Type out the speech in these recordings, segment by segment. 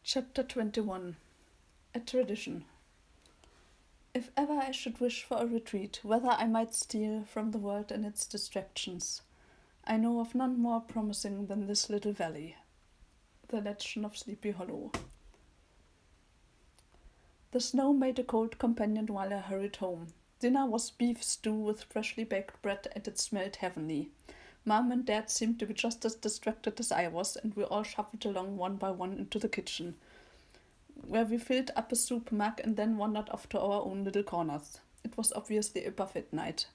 Chapter 21. A Tradition. If ever I should wish for a retreat, whether I might steal from the world and its distractions, I know of none more promising than this little valley. The Legend of Sleepy Hollow. The snow made a cold companion while I hurried home. Dinner was beef stew with freshly baked bread, and it smelled heavenly. Mum and Dad seemed to be just as distracted as I was, and we all shuffled along one by one into the kitchen, where we filled up a soup mug and then wandered off to our own little corners. It was obviously a buffet night.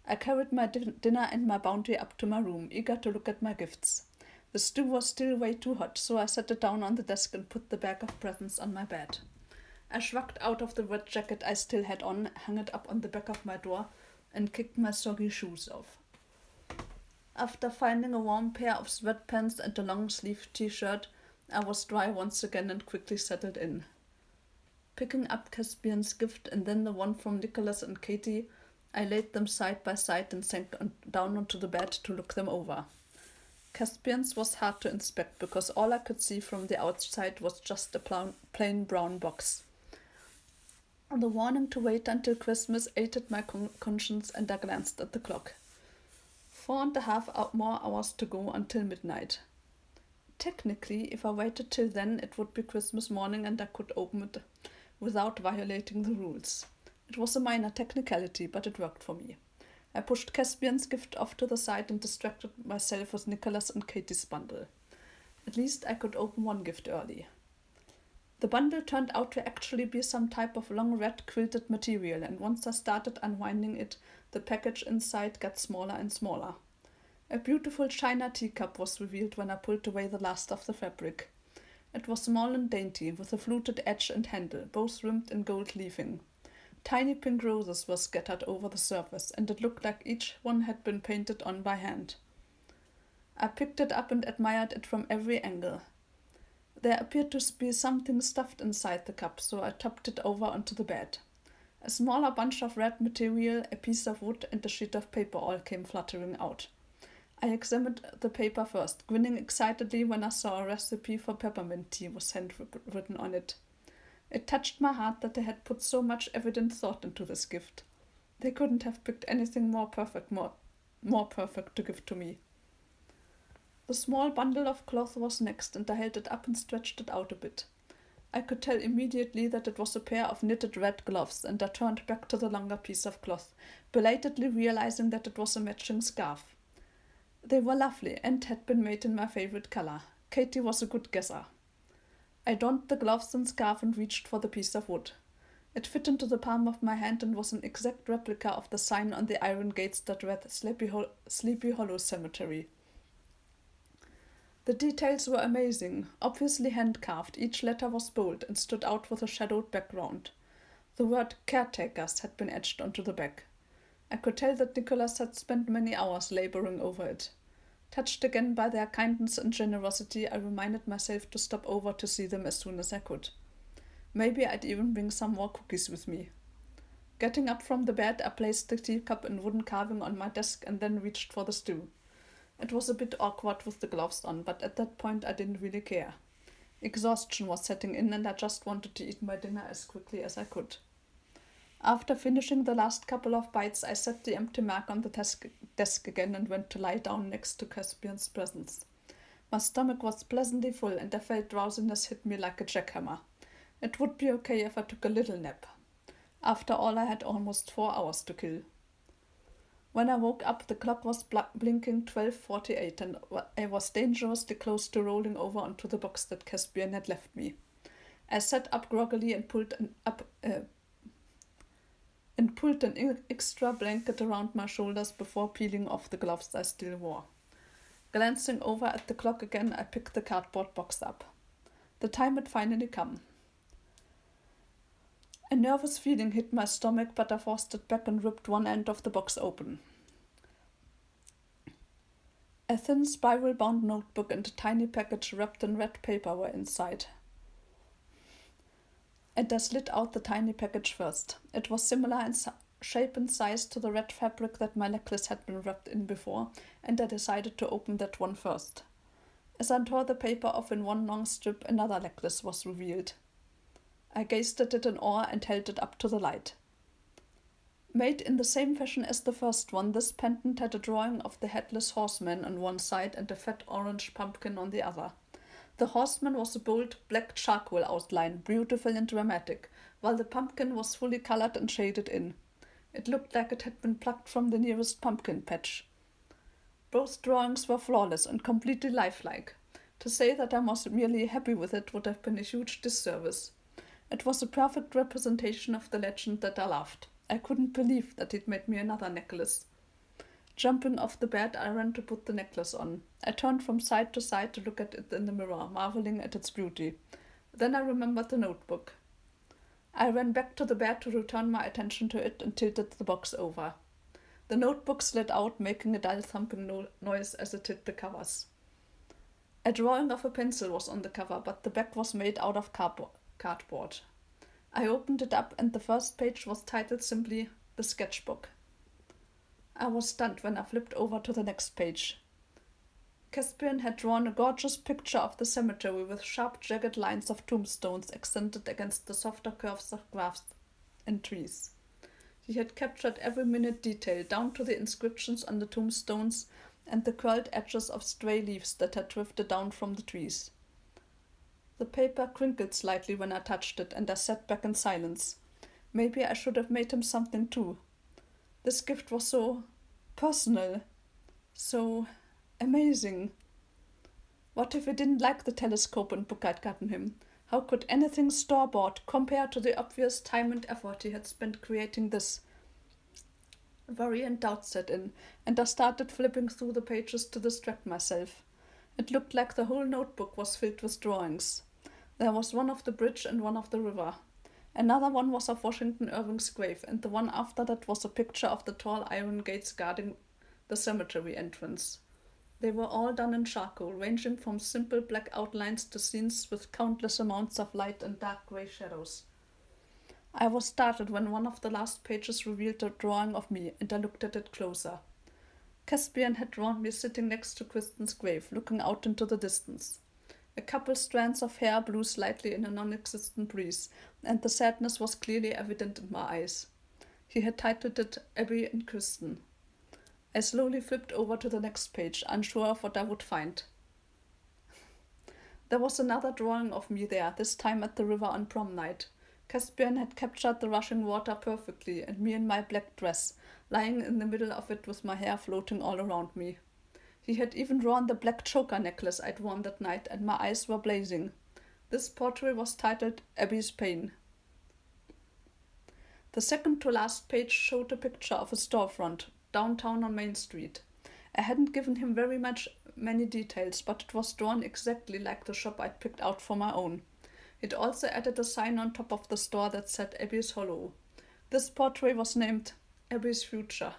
I carried my dinner and my bounty up to my room, eager to look at my gifts. The stew was still way too hot, so I set it down on the desk and put the bag of presents on my bed. I shrugged out of the red jacket I still had on, hung it up on the back of my door, and kicked my soggy shoes off. After finding a warm pair of sweatpants and a long-sleeved t-shirt, I was dry once again and quickly settled in. Picking up Caspian's gift and then the one from Nicholas and Katie, I laid them side by side and sank down onto the bed to look them over. Caspian's was hard to inspect because all I could see from the outside was just a plain brown box. The warning to wait until Christmas ate at my conscience, and I glanced at the clock. 4.5 more hours to go until midnight. Technically, if I waited till then, it would be Christmas morning and I could open it without violating the rules. It was a minor technicality, but it worked for me. I pushed Caspian's gift off to the side and distracted myself with Nicholas and Katie's bundle. At least I could open one gift early. The bundle turned out to actually be some type of long red quilted material, and once I started unwinding it, the package inside got smaller and smaller. A beautiful china teacup was revealed when I pulled away the last of the fabric. It was small and dainty, with a fluted edge and handle, both rimmed in gold leafing. Tiny pink roses were scattered over the surface, and it looked like each one had been painted on by hand. I picked it up and admired it from every angle. There appeared to be something stuffed inside the cup, so I topped it over onto the bed. A smaller bunch of red material, a piece of wood, and a sheet of paper all came fluttering out. I examined the paper first, grinning excitedly when I saw a recipe for peppermint tea was handwritten on it. It touched my heart that they had put so much evident thought into this gift. They couldn't have picked anything more perfect to give to me. The small bundle of cloth was next, and I held it up and stretched it out a bit. I could tell immediately that it was a pair of knitted red gloves, and I turned back to the longer piece of cloth, belatedly realizing that it was a matching scarf. They were lovely and had been made in my favorite color. Katie was a good guesser. I donned the gloves and scarf and reached for the piece of wood. It fit into the palm of my hand and was an exact replica of the sign on the iron gates that read Sleepy Hollow Cemetery. The details were amazing, obviously hand-carved. Each letter was bold and stood out with a shadowed background. The word caretakers had been etched onto the back. I could tell that Nicholas had spent many hours laboring over it. Touched again by their kindness and generosity, I reminded myself to stop over to see them as soon as I could. Maybe I'd even bring some more cookies with me. Getting up from the bed, I placed the teacup and wooden carving on my desk and then reached for the stew. It was a bit awkward with the gloves on, but at that point I didn't really care. Exhaustion was setting in, and I just wanted to eat my dinner as quickly as I could. After finishing the last couple of bites, I set the empty mug on the desk again and went to lie down next to Caspian's presents. My stomach was pleasantly full, and I felt drowsiness hit me like a jackhammer. It would be okay if I took a little nap. After all, I had almost 4 hours to kill. When I woke up, the clock was blinking 12:48, and I was dangerously close to rolling over onto the box that Caspian had left me. I sat up groggily and pulled an extra blanket around my shoulders before peeling off the gloves I still wore. Glancing over at the clock again, I picked the cardboard box up. The time had finally come. A nervous feeling hit my stomach, but I forced it back and ripped one end of the box open. A thin spiral-bound notebook and a tiny package wrapped in red paper were inside. And I slid out the tiny package first. It was similar in shape and size to the red fabric that my necklace had been wrapped in before, and I decided to open that one first. As I tore the paper off in one long strip, another necklace was revealed. I gazed at it in awe and held it up to the light. Made in the same fashion as the first one, this pendant had a drawing of the headless horseman on one side and a fat orange pumpkin on the other. The horseman was a bold black charcoal outline, beautiful and dramatic, while the pumpkin was fully colored and shaded in. It looked like it had been plucked from the nearest pumpkin patch. Both drawings were flawless and completely lifelike. To say that I was merely happy with it would have been a huge disservice. It was a perfect representation of the legend that I loved. I couldn't believe that it made me another necklace. Jumping off the bed, I ran to put the necklace on. I turned from side to side to look at it in the mirror, marveling at its beauty. Then I remembered the notebook. I ran back to the bed to return my attention to it and tilted the box over. The notebook slid out, making a dull thumping noise as it hit the covers. A drawing of a pencil was on the cover, but the back was made out of cardboard. I opened it up, and the first page was titled simply The Sketchbook. I was stunned when I flipped over to the next page. Caspian had drawn a gorgeous picture of the cemetery with sharp, jagged lines of tombstones accented against the softer curves of grass and trees. He had captured every minute detail, down to the inscriptions on the tombstones and the curled edges of stray leaves that had drifted down from the trees. The paper crinkled slightly when I touched it, and I sat back in silence. Maybe I should have made him something too. This gift was so personal, so amazing. What if he didn't like the telescope and book I'd gotten him? How could anything store-bought compare to the obvious time and effort he had spent creating this? Worry and doubt set in, and I started flipping through the pages to distract myself. It looked like the whole notebook was filled with drawings. There was one of the bridge and one of the river. Another one was of Washington Irving's grave, and the one after that was a picture of the tall iron gates guarding the cemetery entrance. They were all done in charcoal, ranging from simple black outlines to scenes with countless amounts of light and dark grey shadows. I was startled when one of the last pages revealed a drawing of me, and I looked at it closer. Caspian had drawn me sitting next to Kristen's grave, looking out into the distance. A couple strands of hair blew slightly in a non-existent breeze, and the sadness was clearly evident in my eyes. He had titled it Abby and Kristen. I slowly flipped over to the next page, unsure of what I would find. There was another drawing of me there, this time at the river on prom night. Caspian had captured the rushing water perfectly, and me in my black dress, lying in the middle of it with my hair floating all around me. He had even drawn the black choker necklace I'd worn that night, and my eyes were blazing. This portrait was titled Abby's Pain. The second to last page showed a picture of a storefront, downtown on Main Street. I hadn't given him many details, but it was drawn exactly like the shop I'd picked out for my own. It also added a sign on top of the store that said Abby's Hollow. This portrait was named Abby's Future.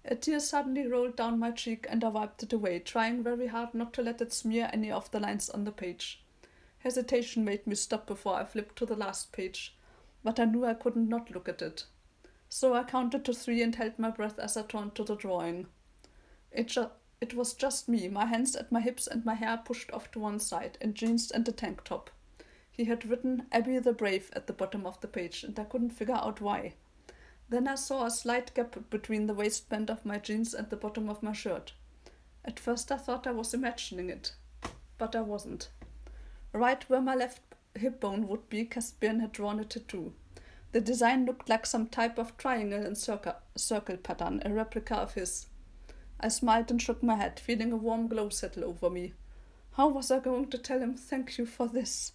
A tear suddenly rolled down my cheek, and I wiped it away, trying very hard not to let it smear any of the lines on the page. Hesitation made me stop before I flipped to the last page, but I knew I couldn't not look at it. So I counted to 3 and held my breath as I turned to the drawing. It was just me, my hands at my hips and my hair pushed off to one side, in jeans and a tank top. He had written Abby the Brave at the bottom of the page, and I couldn't figure out why. Then I saw a slight gap between the waistband of my jeans and the bottom of my shirt. At first I thought I was imagining it, but I wasn't. Right where my left hip bone would be, Caspian had drawn a tattoo. The design looked like some type of triangle and circle pattern, a replica of his. I smiled and shook my head, feeling a warm glow settle over me. How was I going to tell him thank you for this?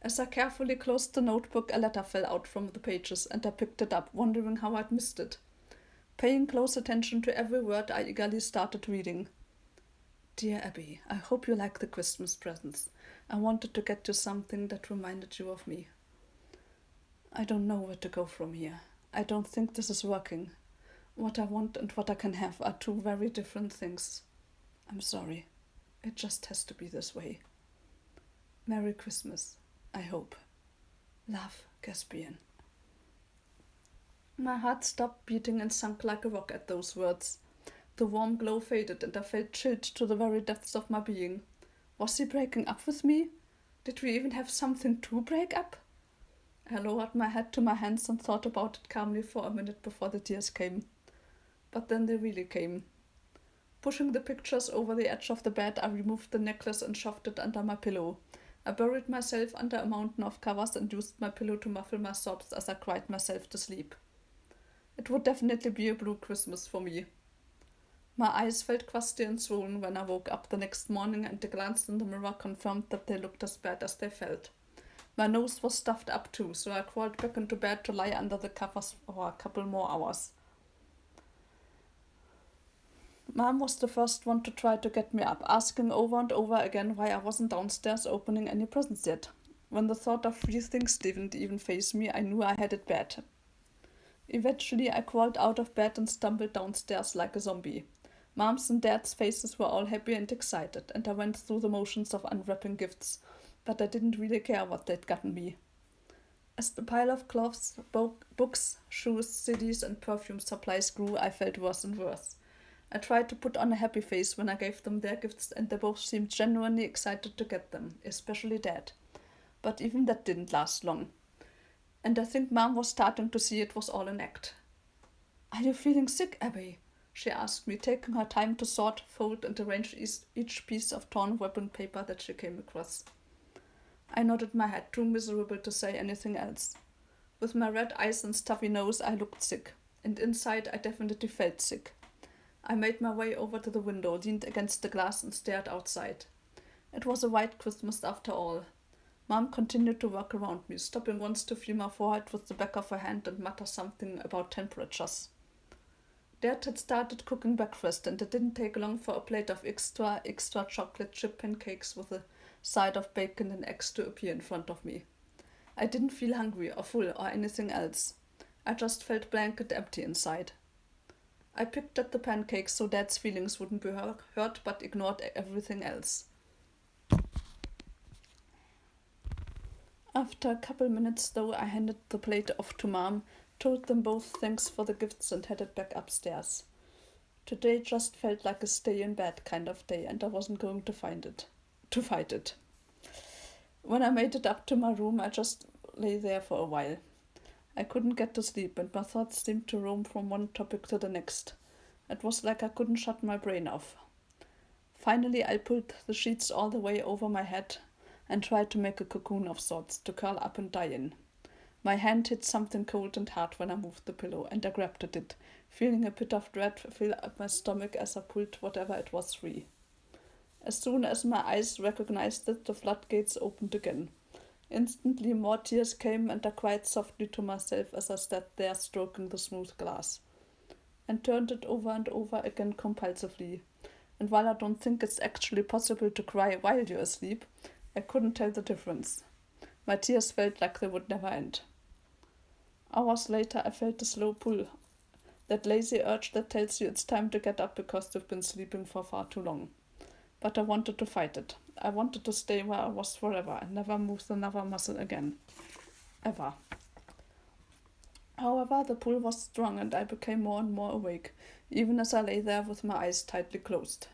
As I carefully closed the notebook, a letter fell out from the pages, and I picked it up, wondering how I'd missed it. Paying close attention to every word, I eagerly started reading. Dear Abby, I hope you like the Christmas presents. I wanted to get you something that reminded you of me. I don't know where to go from here. I don't think this is working. What I want and what I can have are two very different things. I'm sorry. It just has to be this way. Merry Christmas, I hope. Love, Caspian. My heart stopped beating and sunk like a rock at those words. The warm glow faded and I felt chilled to the very depths of my being. Was he breaking up with me? Did we even have something to break up? I lowered my head to my hands and thought about it calmly for a minute before the tears came. But then they really came. Pushing the pictures over the edge of the bed, I removed the necklace and shoved it under my pillow. I buried myself under a mountain of covers and used my pillow to muffle my sobs as I cried myself to sleep. It would definitely be a blue Christmas for me. My eyes felt crusty and swollen when I woke up the next morning, and a glance in the mirror confirmed that they looked as bad as they felt. My nose was stuffed up too, so I crawled back into bed to lie under the covers for a couple more hours. Mom was the first one to try to get me up, asking over and over again why I wasn't downstairs opening any presents yet. When the thought of 3 things didn't even faze me, I knew I had it bad. Eventually, I crawled out of bed and stumbled downstairs like a zombie. Mom's and Dad's faces were all happy and excited, and I went through the motions of unwrapping gifts, but I didn't really care what they'd gotten me. As the pile of clothes, books, shoes, CDs, and perfume supplies grew, I felt worse and worse. I tried to put on a happy face when I gave them their gifts, and they both seemed genuinely excited to get them, especially Dad. But even that didn't last long. And I think Mom was starting to see it was all an act. "Are you feeling sick, Abby?" she asked me, taking her time to sort, fold, and arrange each piece of torn weapon paper that she came across. I nodded my head, too miserable to say anything else. With my red eyes and stuffy nose, I looked sick, and inside I definitely felt sick. I made my way over to the window, leaned against the glass, and stared outside. It was a white Christmas after all. Mom continued to work around me, stopping once to feel my forehead with the back of her hand and mutter something about temperatures. Dad had started cooking breakfast, and it didn't take long for a plate of extra chocolate chip pancakes with a side of bacon and eggs to appear in front of me. I didn't feel hungry or full or anything else. I just felt blank and empty inside. I picked at the pancakes so Dad's feelings wouldn't be hurt, but ignored everything else. After a couple minutes, though, I handed the plate off to Mom, told them both thanks for the gifts, and headed back upstairs. Today just felt like a stay in bed kind of day, and I wasn't going to fight it. When I made it up to my room, I just lay there for a while. I couldn't get to sleep, and my thoughts seemed to roam from one topic to the next. It was like I couldn't shut my brain off. Finally, I pulled the sheets all the way over my head and tried to make a cocoon of sorts to curl up and die in. My hand hit something cold and hard when I moved the pillow, and I grabbed at it, feeling a bit of dread fill up my stomach as I pulled whatever it was free. As soon as my eyes recognized it, the floodgates opened again. Instantly more tears came, and I cried softly to myself as I sat there stroking the smooth glass, and turned it over and over again compulsively. And while I don't think it's actually possible to cry while you're asleep, I couldn't tell the difference. My tears felt like they would never end. Hours later, I felt a slow pull, that lazy urge that tells you it's time to get up because you've been sleeping for far too long. But I wanted to fight it. I wanted to stay where I was forever and never move another muscle again. Ever. However, the pull was strong, and I became more and more awake, even as I lay there with my eyes tightly closed.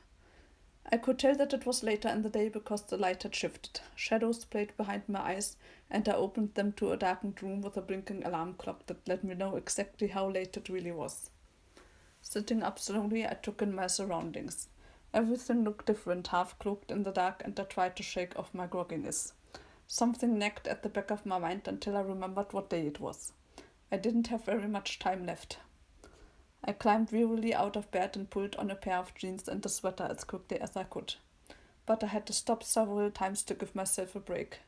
I could tell that it was later in the day because the light had shifted. Shadows played behind my eyes, and I opened them to a darkened room with a blinking alarm clock that let me know exactly how late it really was. Sitting up slowly, I took in my surroundings. Everything looked different, half cloaked in the dark, and I tried to shake off my grogginess. Something nagged at the back of my mind until I remembered what day it was. I didn't have very much time left. I climbed wearily out of bed and pulled on a pair of jeans and a sweater as quickly as I could. But I had to stop several times to give myself a break.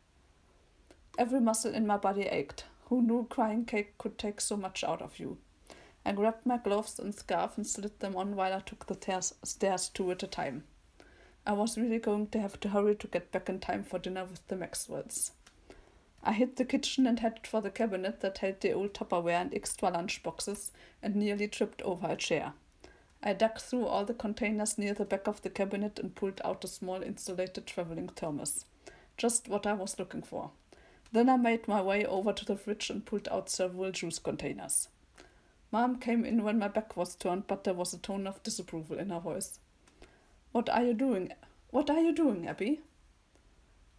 Every muscle in my body ached. Who knew crying cake could take so much out of you? I grabbed my gloves and scarf and slid them on while I took the stairs 2 at a time. I was really going to have to hurry to get back in time for dinner with the Maxwells. I hit the kitchen and headed for the cabinet that held the old Tupperware and extra lunch boxes, and nearly tripped over a chair. I dug through all the containers near the back of the cabinet and pulled out a small insulated traveling thermos. Just what I was looking for. Then I made my way over to the fridge and pulled out several juice containers. Mom came in when my back was turned, but there was a tone of disapproval in her voice. What are you doing? What are you doing, Abby?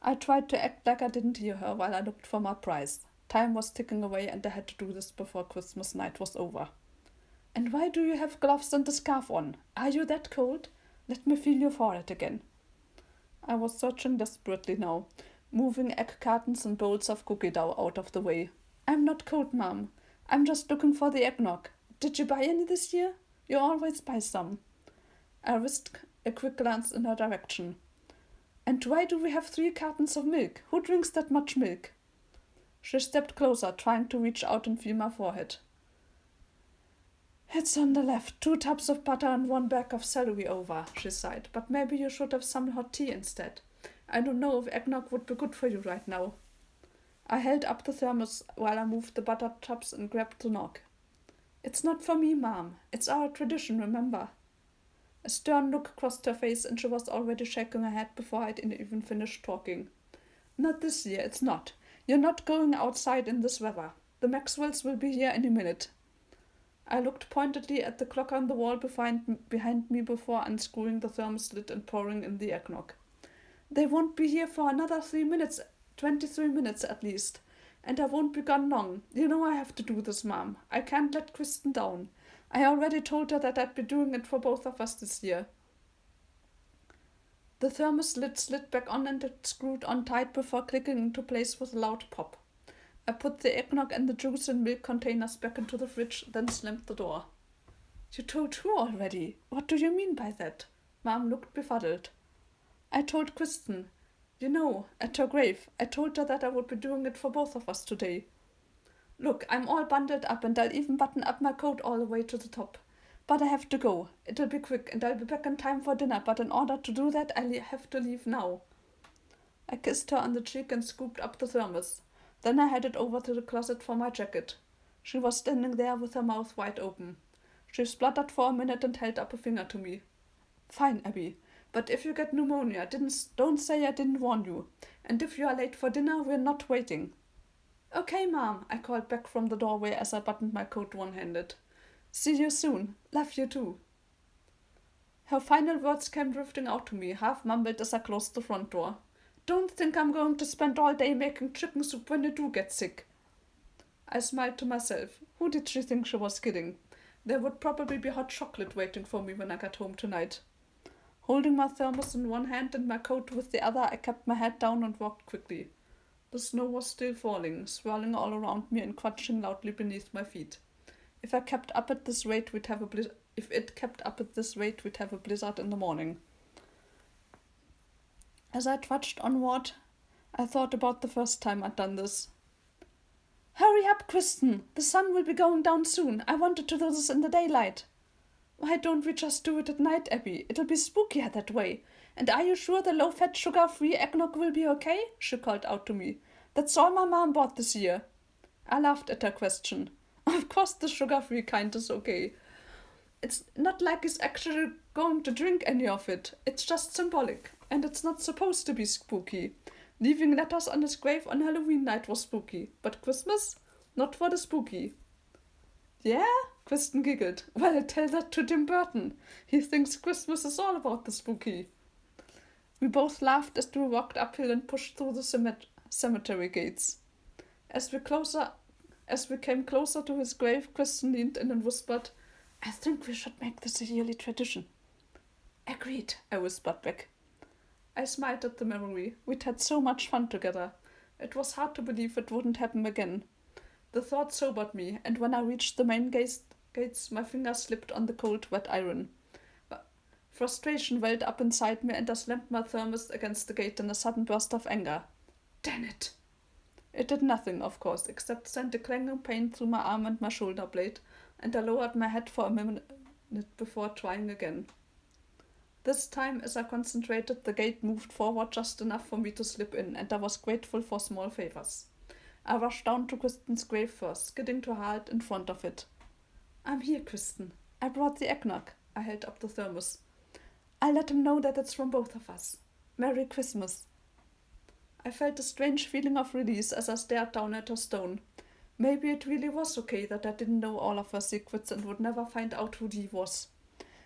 I tried to act like I didn't hear her while I looked for my prize. Time was ticking away and I had to do this before Christmas night was over. And why do you have gloves and a scarf on? Are you that cold? Let me feel your forehead again. I was searching desperately now, moving egg cartons and bowls of cookie dough out of the way. I'm not cold, Mom. I'm just looking for the eggnog. Did you buy any this year? You always buy some. I risked a quick glance in her direction. And why do we have 3 cartons of milk? Who drinks that much milk? She stepped closer, trying to reach out and feel my forehead. It's on the left, 2 tubs of butter and 1 bag of celery over, she sighed. But maybe you should have some hot tea instead. I don't know if eggnog would be good for you right now. I held up the thermos while I moved the butter tubs and grabbed the nog. It's not for me, Mom. It's our tradition, remember? A stern look crossed her face and she was already shaking her head before I'd even finished talking. Not this year, it's not. You're not going outside in this weather. The Maxwells will be here any minute. I looked pointedly at the clock on the wall behind me before unscrewing the thermos lid and pouring in the eggnog. They won't be here for another 23 minutes at least. And I won't be gone long. You know I have to do this, Mom. I can't let Kristen down. I already told her that I'd be doing it for both of us this year. The thermos lid slid back on and it screwed on tight before clicking into place with a loud pop. I put the eggnog and the juice and milk containers back into the fridge, then slammed the door. You told who already? What do you mean by that? Mom looked befuddled. I told Kristen. You know, at her grave, I told her that I would be doing it for both of us today. Look, I'm all bundled up and I'll even button up my coat all the way to the top. But I have to go. It'll be quick and I'll be back in time for dinner, but in order to do that, I have to leave now. I kissed her on the cheek and scooped up the thermos. Then I headed over to the closet for my jacket. She was standing there with her mouth wide open. She spluttered for a minute and held up a finger to me. Fine, Abby. But if you get pneumonia, don't say I didn't warn you. And if you are late for dinner, we're not waiting. Okay, Mom, I called back from the doorway as I buttoned my coat one-handed. See you soon. Love you too. Her final words came drifting out to me, half mumbled as I closed the front door. Don't think I'm going to spend all day making chicken soup when you do get sick. I smiled to myself. Who did she think she was kidding? There would probably be hot chocolate waiting for me when I got home tonight. Holding my thermos in one hand and my coat with the other, I kept my head down and walked quickly. The snow was still falling, swirling all around me and crunching loudly beneath my feet. If it kept up at this rate, we'd have a blizzard in the morning. As I trudged onward, I thought about the first time I'd done this. Hurry up, Kristen! The sun will be going down soon. I wanted to do this in the daylight. Why don't we just do it at night, Abby? It'll be spookier that way. And are you sure the low-fat, sugar-free eggnog will be okay? She called out to me. That's all my mom bought this year. I laughed at her question. Of course the sugar-free kind is okay. It's not like he's actually going to drink any of it. It's just symbolic. And it's not supposed to be spooky. Leaving letters on his grave on Halloween night was spooky. But Christmas? Not for the spooky. Yeah? Kristen giggled. Well, tell that to Tim Burton. He thinks Christmas is all about the spooky. We both laughed as we walked uphill and pushed through the cemetery gates. As we came closer to his grave, Kristen leaned in and whispered, I think we should make this a yearly tradition. Agreed, I whispered back. I smiled at the memory. We'd had so much fun together. It was hard to believe it wouldn't happen again. The thought sobered me, and when I reached the main gates, my fingers slipped on the cold, wet iron. Frustration welled up inside me, and I slammed my thermos against the gate in a sudden burst of anger. Damn it! It did nothing, of course, except send a clanging pain through my arm and my shoulder blade, and I lowered my head for a minute before trying again. This time, as I concentrated, the gate moved forward just enough for me to slip in, and I was grateful for small favors. I rushed down to Kristen's grave first, skidding to a halt in front of it. I'm here, Kristen. I brought the eggnog. I held up the thermos. I'll let him know that it's from both of us. Merry Christmas. I felt a strange feeling of release as I stared down at her stone. Maybe it really was okay that I didn't know all of her secrets and would never find out who Dee was.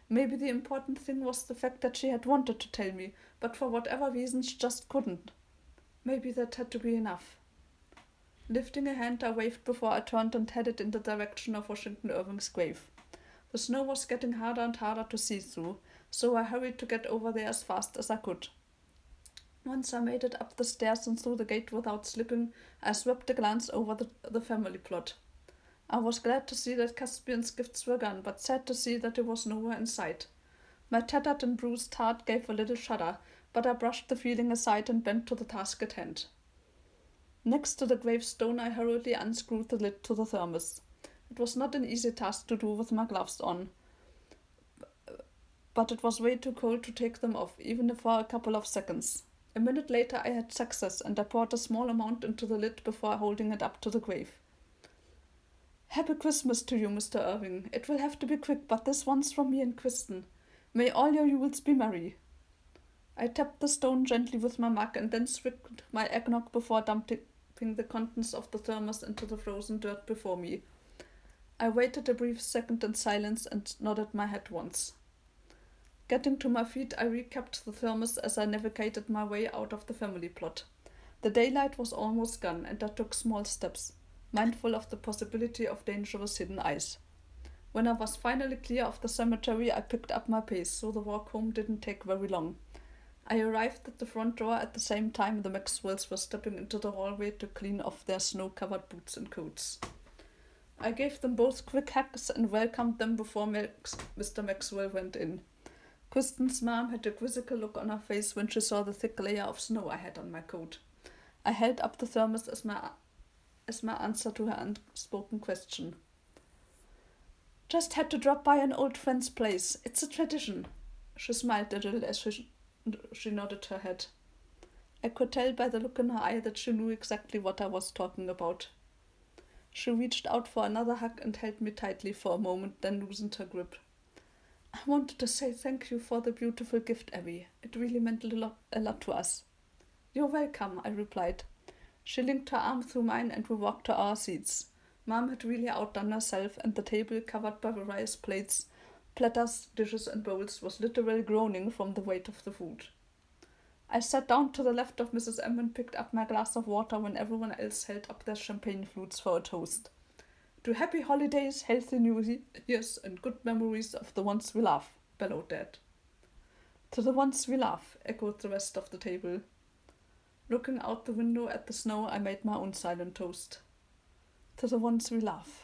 Maybe the important thing was the fact that she had wanted to tell me, but for whatever reason she just couldn't. Maybe that had to be enough. Lifting a hand, I waved before I turned and headed in the direction of Washington Irving's grave. The snow was getting harder and harder to see through, so I hurried to get over there as fast as I could. Once I made it up the stairs and through the gate without slipping, I swept a glance over the family plot. I was glad to see that Caspian's gifts were gone, but sad to see that it was nowhere in sight. My tattered and bruised heart gave a little shudder, but I brushed the feeling aside and bent to the task at hand. Next to the gravestone, I hurriedly unscrewed the lid to the thermos. It was not an easy task to do with my gloves on, but it was way too cold to take them off, even for a couple of seconds. A minute later I had success, and I poured a small amount into the lid before holding it up to the grave. Happy Christmas to you, Mr. Irving. It will have to be quick, but this one's from me and Kristen. May all your Yules be merry. I tapped the stone gently with my mug and then swigged my eggnog before dumping the contents of the thermos into the frozen dirt before me. I waited a brief second in silence and nodded my head once. Getting to my feet, I recapped the thermos as I navigated my way out of the family plot. The daylight was almost gone, and I took small steps, mindful of the possibility of dangerous hidden eyes. When I was finally clear of the cemetery, I picked up my pace, so the walk home didn't take very long. I arrived at the front door at the same time the Maxwells were stepping into the hallway to clean off their snow-covered boots and coats. I gave them both quick hugs and welcomed them before Mr. Maxwell went in. Kristen's mom had a quizzical look on her face when she saw the thick layer of snow I had on my coat. I held up the thermos as my answer to her unspoken question. Just had to drop by an old friend's place. It's a tradition. She smiled a little as she nodded her head. I could tell by the look in her eye that she knew exactly what I was talking about. She reached out for another hug and held me tightly for a moment, then loosened her grip. I wanted to say thank you for the beautiful gift, Abby. It really meant a lot to us. You're welcome, I replied. She linked her arm through mine and we walked to our seats. Mom had really outdone herself, and the table, covered by various plates, platters, dishes and bowls, was literally groaning from the weight of the food. I sat down to the left of Mrs. M and picked up my glass of water when everyone else held up their champagne flutes for a toast. To happy holidays, healthy New Years, and good memories of the ones we love, bellowed Dad. To the ones we love, echoed the rest of the table. Looking out the window at the snow, I made my own silent toast. To the ones we love.